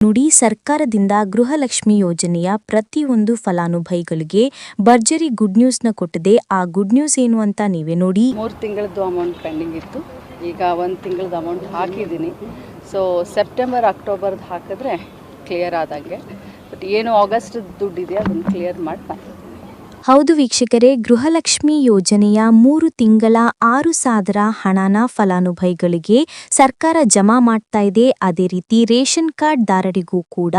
ನುಡಿ ಸರ್ಕಾರದಿಂದ ಗೃಹಲಕ್ಷ್ಮಿ ಯೋಜನೆಯ ಪ್ರತಿಯೊಂದು ಫಲಾನುಭವಿಗಳಿಗೆ ಭರ್ಜರಿ ಗುಡ್ ನ್ಯೂಸ್ನ ಕೊಟ್ಟಿದೆ. ಆ ಗುಡ್ ನ್ಯೂಸ್ ಏನು ಅಂತ ನೀವೇ ನೋಡಿ. 3 ತಿಂಗಳದ್ದು ಅಮೌಂಟ್ ಪೆಂಡಿಂಗ್ ಇತ್ತು. ಈಗ 1 ತಿಂಗಳದ್ದು ಅಮೌಂಟ್ ಹಾಕಿದ್ದೀನಿ. ಸೊ ಸೆಪ್ಟೆಂಬರ್ ಅಕ್ಟೋಬರ್ದು ಹಾಕಿದ್ರೆ ಕ್ಲಿಯರ್ ಆದಂಗೆ. ಬಟ್ ಏನು ಆಗಸ್ಟ್ ದುಡ್ಡಿದೆಯಾ ಅದನ್ನು ಕ್ಲಿಯರ್ ಮಾಡಿ. ಹೌದು ವೀಕ್ಷಕರೇ, ಗೃಹಲಕ್ಷ್ಮಿ ಯೋಜನೆಯ 3 ತಿಂಗಳ 6,000 ಹಣನ ಫಲಾನುಭವಿಗಳಿಗೆ ಸರ್ಕಾರ ಜಮಾ ಮಾಡ್ತಾ ಇದೆ. ಅದೇ ರೀತಿ ರೇಷನ್ ಕಾರ್ಡ್ ದಾರರಿಗೂ ಕೂಡ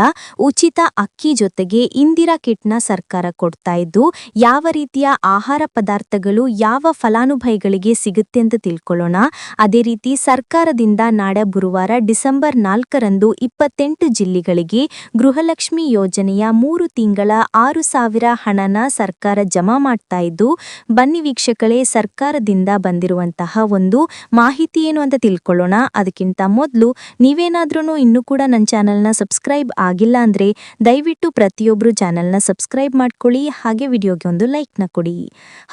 ಉಚಿತ ಅಕ್ಕಿ ಜೊತೆಗೆ ಇಂದಿರಾ ಕಿಟ್ನ ಸರ್ಕಾರ ಕೊಡ್ತಾ ಇದ್ದು, ಯಾವ ರೀತಿಯ ಆಹಾರ ಪದಾರ್ಥಗಳು ಯಾವ ಫಲಾನುಭವಿಗಳಿಗೆ ಸಿಗುತ್ತೆ ಅಂತ ತಿಳ್ಕೊಳ್ಳೋಣ. ಅದೇ ರೀತಿ ಸರ್ಕಾರದಿಂದ ನಾಳೆ ಗುರುವಾರ ಡಿಸೆಂಬರ್ 4ರಂದು 28 ಜಿಲ್ಲೆಗಳಿಗೆ ಗೃಹಲಕ್ಷ್ಮಿ ಯೋಜನೆಯ 3 ತಿಂಗಳ 6,000 ಹಣನ ಸರ್ಕಾರ ಜಮಾ ಮಾಡ್ತಾ ಇದ್ದು, ಬನ್ನಿ ವೀಕ್ಷಕರೇ, ಸರ್ಕಾರದಿಂದ ಬಂದಿರುವಂತಹ ಒಂದು ಮಾಹಿತಿ ಏನು ಅಂತ ತಿಳ್ಕೊಳ್ಳೋಣ. ಅದಕ್ಕಿಂತ ಮೊದಲು ನೀವೇನಾದ್ರೂ ಇನ್ನೂ ಕೂಡ ನನ್ನ ಚಾನೆಲ್ನ ಸಬ್ಸ್ಕ್ರೈಬ್ ಆಗಿಲ್ಲ ಅಂದ್ರೆ ದಯವಿಟ್ಟು ಪ್ರತಿಯೊಬ್ಬರು ಚಾನೆಲ್ನ ಸಬ್ಸ್ಕ್ರೈಬ್ ಮಾಡ್ಕೊಳ್ಳಿ, ಹಾಗೆ ವಿಡಿಯೋಗೆ ಒಂದು ಲೈಕ್ನ ಕೊಡಿ.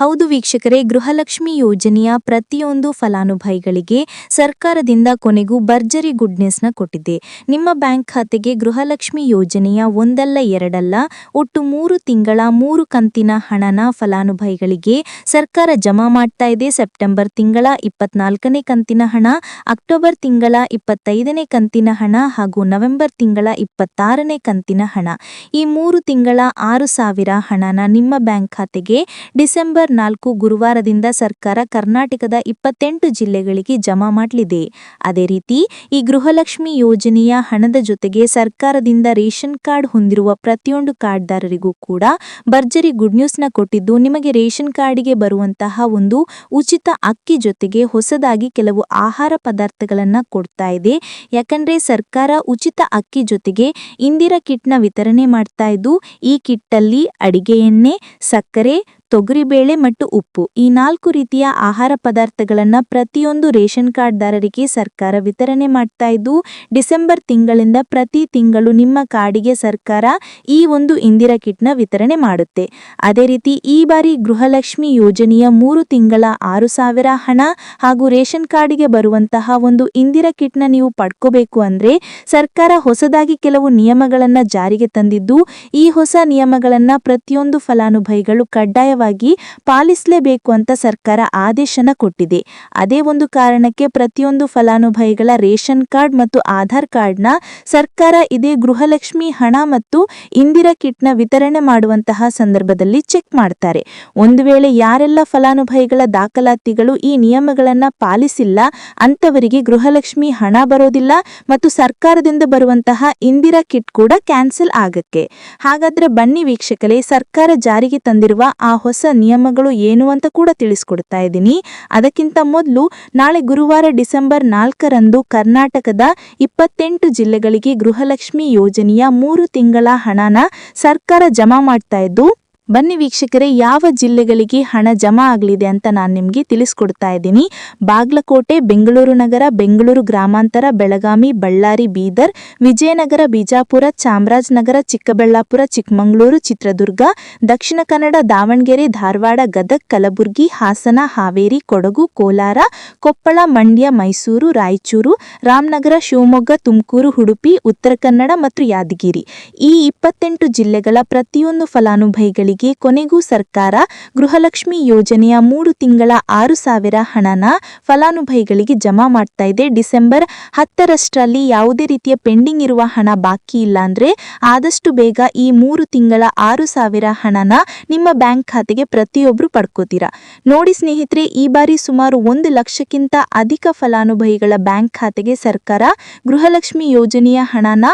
ಹೌದು ವೀಕ್ಷಕರೇ, ಗೃಹಲಕ್ಷ್ಮಿ ಯೋಜನೆಯ ಪ್ರತಿಯೊಂದು ಫಲಾನುಭವಿಗಳಿಗೆ ಸರ್ಕಾರದಿಂದ ಕೊನೆಗೂ ಭರ್ಜರಿ ಗುಡ್ ನ್ಯೂಸ್ನ ಕೊಟ್ಟಿದೆ. ನಿಮ್ಮ ಬ್ಯಾಂಕ್ ಖಾತೆಗೆ ಗೃಹಲಕ್ಷ್ಮಿ ಯೋಜನೆಯ ಒಂದಲ್ಲ ಎರಡಲ್ಲ ಒಟ್ಟು 3 ತಿಂಗಳ 3 ಕಂತಿನ ಹಣನ ಫಲಾನುಭವಿಗಳಿಗೆ ಸರ್ಕಾರ ಜಮಾ ಮಾಡ್ತಾ ಇದೆ. ಸೆಪ್ಟೆಂಬರ್ ತಿಂಗಳ 24ನೇ ಕಂತಿನ ಹಣ, ಅಕ್ಟೋಬರ್ ತಿಂಗಳ 25ನೇ ಕಂತಿನ ಹಣ ಹಾಗೂ ನವೆಂಬರ್ ತಿಂಗಳ 26ನೇ ಕಂತಿನ ಹಣ. ಈ 3 ತಿಂಗಳ 6,000 ಹಣನ ನಿಮ್ಮ ಬ್ಯಾಂಕ್ ಖಾತೆಗೆ ಡಿಸೆಂಬರ್ 4 ಗುರುವಾರದಿಂದ ಸರ್ಕಾರ ಕರ್ನಾಟಕದ 28 ಜಿಲ್ಲೆಗಳಿಗೆ ಜಮಾ ಮಾಡಲಿದೆ. ಅದೇ ರೀತಿ ಈ ಗೃಹಲಕ್ಷ್ಮಿ ಯೋಜನೆಯ ಹಣದ ಜೊತೆಗೆ ಸರ್ಕಾರದಿಂದ ರೇಷನ್ ಕಾರ್ಡ್ ಹೊಂದಿರುವ ಪ್ರತಿಯೊಂದು ಕಾರ್ಡ್ದಾರರಿಗೂ ಕೂಡ ಭರ್ಜರಿ ಗುಡ್ ನ್ಯೂಸ್ನ ಕೊಟ್ಟಿದ್ದು, ನಿಮಗೆ ರೇಷನ್ ಕಾರ್ಡಿಗೆ ಬರುವಂತಹ ಒಂದು ಉಚಿತ ಅಕ್ಕಿ ಜೊತೆಗೆ ಹೊಸದಾಗಿ ಕೆಲವು ಆಹಾರ ಪದಾರ್ಥಗಳನ್ನ ಕೊಡ್ತಾ ಇದೆ. ಯಾಕಂದ್ರೆ ಸರ್ಕಾರ ಉಚಿತ ಅಕ್ಕಿ ಜೊತೆಗೆ ಇಂದಿರಾ ಕಿಟ್ನ ವಿತರಣೆ ಮಾಡ್ತಾ ಇದ್ದು, ಈ ಕಿಟ್ಟಲ್ಲಿ ಅಡಿಗೆ ಎಣ್ಣೆ, ಸಕ್ಕರೆ, ತೊಗರಿಬೇಳೆ ಮತ್ತು ಉಪ್ಪು, ಈ 4 ರೀತಿಯ ಆಹಾರ ಪದಾರ್ಥಗಳನ್ನ ಪ್ರತಿಯೊಂದು ರೇಷನ್ ಕಾರ್ಡ್ದಾರರಿಗೆ ಸರ್ಕಾರ ವಿತರಣೆ ಮಾಡ್ತಾ ಇದ್ದು, ಡಿಸೆಂಬರ್ ತಿಂಗಳಿಂದ ಪ್ರತಿ ತಿಂಗಳು ನಿಮ್ಮ ಕಾರ್ಡಿಗೆ ಸರ್ಕಾರ ಈ ಒಂದು ಇಂದಿರಾ ಕಿಟ್ನ ವಿತರಣೆ ಮಾಡುತ್ತೆ. ಅದೇ ರೀತಿ ಈ ಬಾರಿ ಗೃಹಲಕ್ಷ್ಮಿ ಯೋಜನೆಯ 3 ತಿಂಗಳ 6,000 ಹಣ ಹಾಗೂ ರೇಷನ್ ಕಾರ್ಡಿಗೆ ಬರುವಂತಹ ಒಂದು ಇಂದಿರಾ ಕಿಟ್ನ ನೀವು ಪಡ್ಕೋಬೇಕು ಅಂದ್ರೆ ಸರ್ಕಾರ ಹೊಸದಾಗಿ ಕೆಲವು ನಿಯಮಗಳನ್ನ ಜಾರಿಗೆ ತಂದಿದ್ದು, ಈ ಹೊಸ ನಿಯಮಗಳನ್ನ ಪ್ರತಿಯೊಂದು ಫಲಾನುಭವಿಗಳು ಕಡ್ಡಾಯ ಪಾಲಿಸಲೇಬೇಕು ಅಂತ ಸರ್ಕಾರ ಆದೇಶನ ಕೊಟ್ಟಿದೆ. ಅದೇ ಒಂದು ಕಾರಣಕ್ಕೆ ಪ್ರತಿಯೊಂದು ಫಲಾನುಭವಿಗಳ ರೇಷನ್ ಕಾರ್ಡ್ ಮತ್ತು ಆಧಾರ್ ಕಾರ್ಡ್ನ ಸರ್ಕಾರ ಇದೇ ಗೃಹಲಕ್ಷ್ಮಿ ಹಣ ಮತ್ತು ಇಂದಿರಾ ಕಿಟ್ನ ವಿತರಣೆ ಮಾಡುವಂತಹ ಸಂದರ್ಭದಲ್ಲಿ ಚೆಕ್ ಮಾಡ್ತಾರೆ. ಒಂದು ವೇಳೆ ಯಾರೆಲ್ಲ ಫಲಾನುಭವಿಗಳ ದಾಖಲಾತಿಗಳು ಈ ನಿಯಮಗಳನ್ನ ಪಾಲಿಸಿಲ್ಲ ಅಂತವರಿಗೆ ಗೃಹಲಕ್ಷ್ಮಿ ಹಣ ಬರೋದಿಲ್ಲ ಮತ್ತು ಸರ್ಕಾರದಿಂದ ಬರುವಂತಹ ಇಂದಿರಾ ಕಿಟ್ ಕೂಡ ಕ್ಯಾನ್ಸಲ್ ಆಗಕ್ಕೆ. ಹಾಗಾದ್ರೆ ಬನ್ನಿ ವೀಕ್ಷಕರೇ, ಸರ್ಕಾರ ಜಾರಿಗೆ ತಂದಿರುವ ಆ ಹೊಸ ನಿಯಮಗಳು ಏನು ಅಂತ ಕೂಡ ತಿಳಿಸ್ಕೊಡ್ತಾ ಇದ್ದೀನಿ. ಅದಕ್ಕಿಂತ ಮೊದಲು ನಾಳೆ ಗುರುವಾರ ಡಿಸೆಂಬರ್ 4ರಂದು ಕರ್ನಾಟಕದ 28 ಜಿಲ್ಲೆಗಳಿಗೆ ಗೃಹಲಕ್ಷ್ಮಿ ಯೋಜನೆಯ 3 ತಿಂಗಳ ಹಣನ ಸರ್ಕಾರ ಜಮಾ ಮಾಡ್ತಾ ಇದ್ದು, ಬನ್ನಿ ವೀಕ್ಷಕರೇ, ಯಾವ ಜಿಲ್ಲೆಗಳಿಗೆ ಹಣ ಜಮಾ ಆಗಲಿದೆ ಅಂತ ನಾನು ನಿಮಗೆ ತಿಳಿಸ್ಕೊಡ್ತಾ ಇದ್ದೀನಿ. ಬಾಗಲಕೋಟೆ, ಬೆಂಗಳೂರು ನಗರ, ಬೆಂಗಳೂರು ಗ್ರಾಮಾಂತರ, ಬೆಳಗಾವಿ, ಬಳ್ಳಾರಿ, ಬೀದರ್, ವಿಜಯನಗರ, ಬಿಜಾಪುರ, ಚಾಮರಾಜನಗರ, ಚಿಕ್ಕಬಳ್ಳಾಪುರ, ಚಿಕ್ಕಮಗಳೂರು, ಚಿತ್ರದುರ್ಗ, ದಕ್ಷಿಣ ಕನ್ನಡ, ದಾವಣಗೆರೆ, ಧಾರವಾಡ, ಗದಗ, ಕಲಬುರಗಿ, ಹಾಸನ, ಹಾವೇರಿ, ಕೊಡಗು, ಕೋಲಾರ, ಕೊಪ್ಪಳ, ಮಂಡ್ಯ, ಮೈಸೂರು, ರಾಯಚೂರು, ರಾಮನಗರ, ಶಿವಮೊಗ್ಗ, ತುಮಕೂರು, ಉಡುಪಿ, ಉತ್ತರ ಕನ್ನಡ ಮತ್ತು ಯಾದಗಿರಿ, ಈ 28 ಜಿಲ್ಲೆಗಳ ಪ್ರತಿಯೊಂದು ಫಲಾನುಭವಿಗಳಿಗೆ ಕೊನೆಗೂ ಸರ್ಕಾರ ಗೃಹಲಕ್ಷ್ಮಿ ಯೋಜನೆಯ 3 ತಿಂಗಳ 6,000 ಹಣನ ಫಲಾನುಭವಿಗಳಿಗೆ ಜಮಾ ಮಾಡ್ತಾ ಇದೆ. ಡಿಸೆಂಬರ್ 10ರಷ್ಟರಲ್ಲಿ ಯಾವುದೇ ರೀತಿಯ ಪೆಂಡಿಂಗ್ ಇರುವ ಹಣ ಬಾಕಿ ಇಲ್ಲ ಅಂದ್ರೆ ಆದಷ್ಟು ಬೇಗ ಈ 3 ತಿಂಗಳ 6,000 ಹಣನ ನಿಮ್ಮ ಬ್ಯಾಂಕ್ ಖಾತೆಗೆ ಪ್ರತಿಯೊಬ್ರು ಪಡ್ಕೋತೀರಾ. ನೋಡಿ ಸ್ನೇಹಿತರೆ, ಈ ಬಾರಿ ಸುಮಾರು 1 ಲಕ್ಷಕ್ಕಿಂತ ಅಧಿಕ ಫಲಾನುಭವಿಗಳ ಬ್ಯಾಂಕ್ ಖಾತೆಗೆ ಸರ್ಕಾರ ಗೃಹಲಕ್ಷ್ಮಿ ಯೋಜನೆಯ ಹಣನ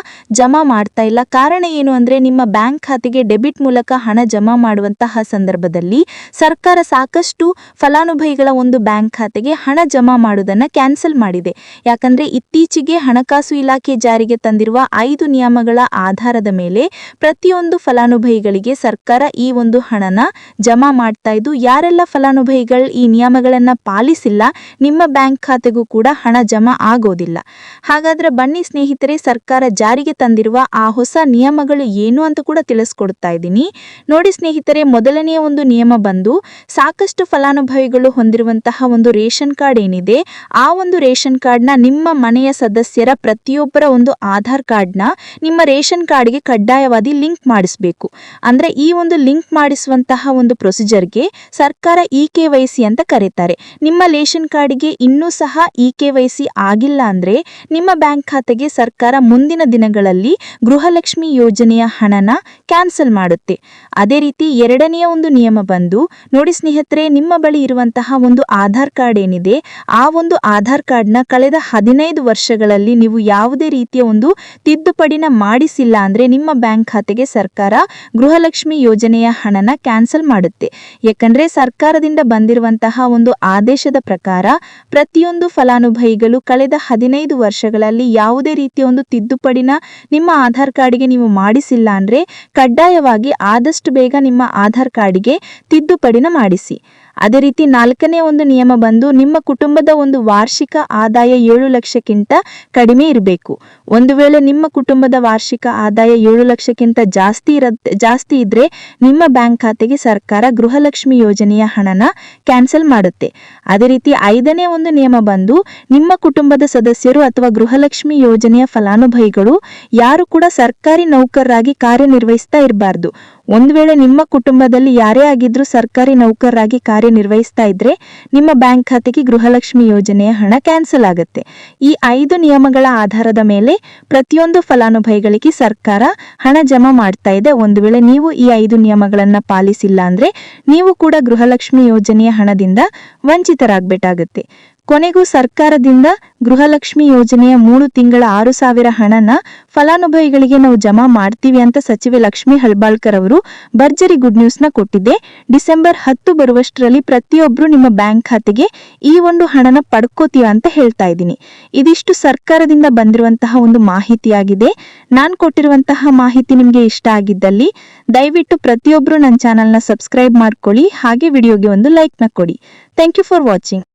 ಜಮಾ ಮಾಡ್ತಾ ಇಲ್ಲ. ಕಾರಣ ಏನು ಅಂದ್ರೆ ನಿಮ್ಮ ಬ್ಯಾಂಕ್ ಖಾತೆಗೆ ಡೆಬಿಟ್ ಮೂಲಕ ಹಣ ಜಮಾ ಮಾಡುವಂತಹ ಸಂದರ್ಭದಲ್ಲಿ ಸರ್ಕಾರ ಸಾಕಷ್ಟು ಫಲಾನುಭವಿಗಳ ಒಂದು ಬ್ಯಾಂಕ್ ಖಾತೆಗೆ ಹಣ ಜಮಾ ಮಾಡುವುದನ್ನು ಕ್ಯಾನ್ಸಲ್ ಮಾಡಿದೆ. ಯಾಕಂದ್ರೆ ಇತ್ತೀಚೆಗೆ ಹಣಕಾಸು ಇಲಾಖೆ ಜಾರಿಗೆ ತಂದಿರುವ 5 ನಿಯಮಗಳ ಆಧಾರದ ಮೇಲೆ ಪ್ರತಿಯೊಂದು ಫಲಾನುಭವಿಗಳಿಗೆ ಸರ್ಕಾರ ಈ ಒಂದು ಹಣನ ಜಮಾ ಮಾಡ್ತಾ ಇದ್ದು, ಯಾರೆಲ್ಲ ಫಲಾನುಭವಿಗಳು ಈ ನಿಯಮಗಳನ್ನ ಪಾಲಿಸಿಲ್ಲ ನಿಮ್ಮ ಬ್ಯಾಂಕ್ ಖಾತೆಗೂ ಕೂಡ ಹಣ ಜಮಾ ಆಗೋದಿಲ್ಲ. ಹಾಗಾದ್ರೆ ಬನ್ನಿ ಸ್ನೇಹಿತರೆ, ಸರ್ಕಾರ ಜಾರಿಗೆ ತಂದಿರುವ ಆ ಹೊಸ ನಿಯಮಗಳು ಏನು ಅಂತ ಕೂಡ ತಿಳಿಸ್ಕೊಡ್ತಾ ಇದ್ದೀನಿ. ನೋಡಿ ಸ್ನೇಹಿತರೆ, ಮೊದಲನೆಯ ಒಂದು ನಿಯಮ ಬಂದು ಸಾಕಷ್ಟು ಫಲಾನುಭವಿಗಳು ಹೊಂದಿರುವಂತಹ ಒಂದು ರೇಷನ್ ಕಾರ್ಡ್ ಏನಿದೆ, ಆ ಒಂದು ರೇಷನ್ ಕಾರ್ಡ್ನ ನಿಮ್ಮ ಮನೆಯ ಸದಸ್ಯರ ಪ್ರತಿಯೊಬ್ಬರ ಒಂದು ಆಧಾರ್ ಕಾರ್ಡ್ನ ನಿಮ್ಮ ರೇಷನ್ ಕಾರ್ಡ್ಗೆ ಕಡ್ಡಾಯವಾಗಿ ಲಿಂಕ್ ಮಾಡಿಸಬೇಕು. ಅಂದರೆ ಈ ಒಂದು ಲಿಂಕ್ ಮಾಡಿಸುವಂತಹ ಒಂದು ಪ್ರೊಸೀಜರ್ಗೆ ಸರ್ಕಾರ KYC ಅಂತ ಕರೀತಾರೆ. ನಿಮ್ಮ ರೇಷನ್ ಕಾರ್ಡ್ಗೆ ಇನ್ನೂ ಸಹ KYC ಆಗಿಲ್ಲ ಅಂದರೆ ನಿಮ್ಮ ಬ್ಯಾಂಕ್ ಖಾತೆಗೆ ಸರ್ಕಾರ ಮುಂದಿನ ದಿನಗಳಲ್ಲಿ ಗೃಹಲಕ್ಷ್ಮಿ ಯೋಜನೆಯ ಹಣನ ಕ್ಯಾನ್ಸಲ್ ಮಾಡುತ್ತೆ. ಅದೇ ರೀತಿ ಎರಡನೆಯ ಒಂದು ನಿಯಮ ಬಂದು ನೋಡಿ ಸ್ನೇಹಿತರೆ, ನಿಮ್ಮ ಬಳಿ ಇರುವಂತಹ ಒಂದು ಆಧಾರ್ ಕಾರ್ಡ್ ಏನಿದೆ, ಆ ಒಂದು ಆಧಾರ್ ಕಾರ್ಡ್ನ ಕಳೆದ 15 ವರ್ಷಗಳಲ್ಲಿ ನೀವು ಯಾವುದೇ ರೀತಿಯ ಒಂದು ತಿದ್ದುಪಡಿನ ಮಾಡಿಸಿಲ್ಲ ಅಂದರೆ ನಿಮ್ಮ ಬ್ಯಾಂಕ್ ಖಾತೆಗೆ ಸರ್ಕಾರ ಗೃಹಲಕ್ಷ್ಮಿ ಯೋಜನೆಯ ಹಣನ ಕ್ಯಾನ್ಸಲ್ ಮಾಡುತ್ತೆ. ಯಾಕಂದರೆ ಸರ್ಕಾರದಿಂದ ಬಂದಿರುವಂತಹ ಒಂದು ಆದೇಶದ ಪ್ರಕಾರ ಪ್ರತಿಯೊಂದು ಫಲಾನುಭವಿಗಳು ಕಳೆದ 15 ವರ್ಷಗಳಲ್ಲಿ ಯಾವುದೇ ರೀತಿಯ ಒಂದು ತಿದ್ದುಪಡಿನ ನಿಮ್ಮ ಆಧಾರ್ ಕಾರ್ಡ್ಗೆ ನೀವು ಮಾಡಿಸಿಲ್ಲ ಅಂದರೆ ಕಡ್ಡಾಯವಾಗಿ ಆದಷ್ಟು ಬೇಗ ನಿಮ್ಮ ಆಧಾರ್ ಕಾರ್ಡ್ಗೆ ತಿದ್ದುಪಡಿನ ಮಾಡಿಸಿ. ಅದೇ ರೀತಿ ನಾಲ್ಕನೇ ಒಂದು ನಿಯಮ ಬಂದು ನಿಮ್ಮ ಕುಟುಂಬದ ಒಂದು ವಾರ್ಷಿಕ ಆದಾಯ 7 ಲಕ್ಷಕ್ಕಿಂತ ಕಡಿಮೆ ಇರಬೇಕು. ಒಂದು ವೇಳೆ ನಿಮ್ಮ ಕುಟುಂಬದ ವಾರ್ಷಿಕ ಆದಾಯ 7 ಲಕ್ಷಕ್ಕಿಂತ ಜಾಸ್ತಿ ಇದ್ರೆ ನಿಮ್ಮ ಬ್ಯಾಂಕ್ ಖಾತೆಗೆ ಸರ್ಕಾರ ಗೃಹಲಕ್ಷ್ಮಿ ಯೋಜನೆಯ ಹಣನ ಕ್ಯಾನ್ಸಲ್ ಮಾಡುತ್ತೆ. ಅದೇ ರೀತಿ ಐದನೇ ಒಂದು ನಿಯಮ ಬಂದು ನಿಮ್ಮ ಕುಟುಂಬದ ಸದಸ್ಯರು ಅಥವಾ ಗೃಹಲಕ್ಷ್ಮಿ ಯೋಜನೆಯ ಫಲಾನುಭವಿಗಳು ಯಾರು ಕೂಡ ಸರ್ಕಾರಿ ನೌಕರರಾಗಿ ಕಾರ್ಯನಿರ್ವಹಿಸ್ತಾ ಇರಬಾರ್ದು. ಒಂದು ವೇಳೆ ನಿಮ್ಮ ಕುಟುಂಬದಲ್ಲಿ ಯಾರೇ ಆಗಿದ್ರೂ ಸರ್ಕಾರಿ ನೌಕರರಾಗಿ ಕಾರ್ಯನಿರ್ವಹಿಸ್ತಾ ಇದ್ರೆ ನಿಮ್ಮ ಬ್ಯಾಂಕ್ ಖಾತೆಗೆ ಗೃಹಲಕ್ಷ್ಮಿ ಯೋಜನೆಯ ಹಣ ಕ್ಯಾನ್ಸಲ್ ಆಗುತ್ತೆ. ಈ 5 ನಿಯಮಗಳ ಆಧಾರದ ಮೇಲೆ ಪ್ರತಿಯೊಂದು ಫಲಾನುಭವಿಗಳಿಗೆ ಸರ್ಕಾರ ಹಣ ಜಮಾ ಮಾಡ್ತಾ ಇದೆ. ಒಂದು ವೇಳೆ ನೀವು ಈ 5 ನಿಯಮಗಳನ್ನು ಪಾಲಿಸಿಲ್ಲ ಅಂದ್ರೆ ನೀವು ಕೂಡ ಗೃಹಲಕ್ಷ್ಮಿ ಯೋಜನೆಯ ಹಣದಿಂದ ವಂಚಿತರಾಗಬೇಕಾಗುತ್ತೆ. ಕೊನೆಗೂ ಸರ್ಕಾರದಿಂದ ಗೃಹಲಕ್ಷ್ಮಿ ಯೋಜನೆಯ 3 ತಿಂಗಳ 6,000 ಹಣನ ಫಲಾನುಭವಿಗಳಿಗೆ ನಾವು ಜಮಾ ಮಾಡ್ತೀವಿ ಅಂತ ಸಚಿವೆ ಲಕ್ಷ್ಮಿ ಹೆಬ್ಬಾಳ್ಕರ್ ಅವರು ಭರ್ಜರಿ ಗುಡ್ ನ್ಯೂಸ್ನ ಕೊಟ್ಟಿದೆ. ಡಿಸೆಂಬರ್ 10 ಬರುವಷ್ಟರಲ್ಲಿ ಪ್ರತಿಯೊಬ್ಬರು ನಿಮ್ಮ ಬ್ಯಾಂಕ್ ಖಾತೆಗೆ ಈ ಒಂದು ಹಣನ ಪಡ್ಕೋತೀವ ಅಂತ ಹೇಳ್ತಾ ಇದ್ದೀನಿ. ಇದಿಷ್ಟು ಸರ್ಕಾರದಿಂದ ಬಂದಿರುವಂತಹ ಒಂದು ಮಾಹಿತಿಯಾಗಿದೆ. ನಾನು ಕೊಟ್ಟಿರುವಂತಹ ಮಾಹಿತಿ ನಿಮಗೆ ಇಷ್ಟ ಆಗಿದ್ದಲ್ಲಿ ದಯವಿಟ್ಟು ಪ್ರತಿಯೊಬ್ಬರು ನನ್ನ ಚಾನಲ್ನ ಸಬ್ಸ್ಕ್ರೈಬ್ ಮಾಡ್ಕೊಳ್ಳಿ, ಹಾಗೆ ವಿಡಿಯೋಗೆ ಒಂದು ಲೈಕ್ನ ಕೊಡಿ. Thank you for watching.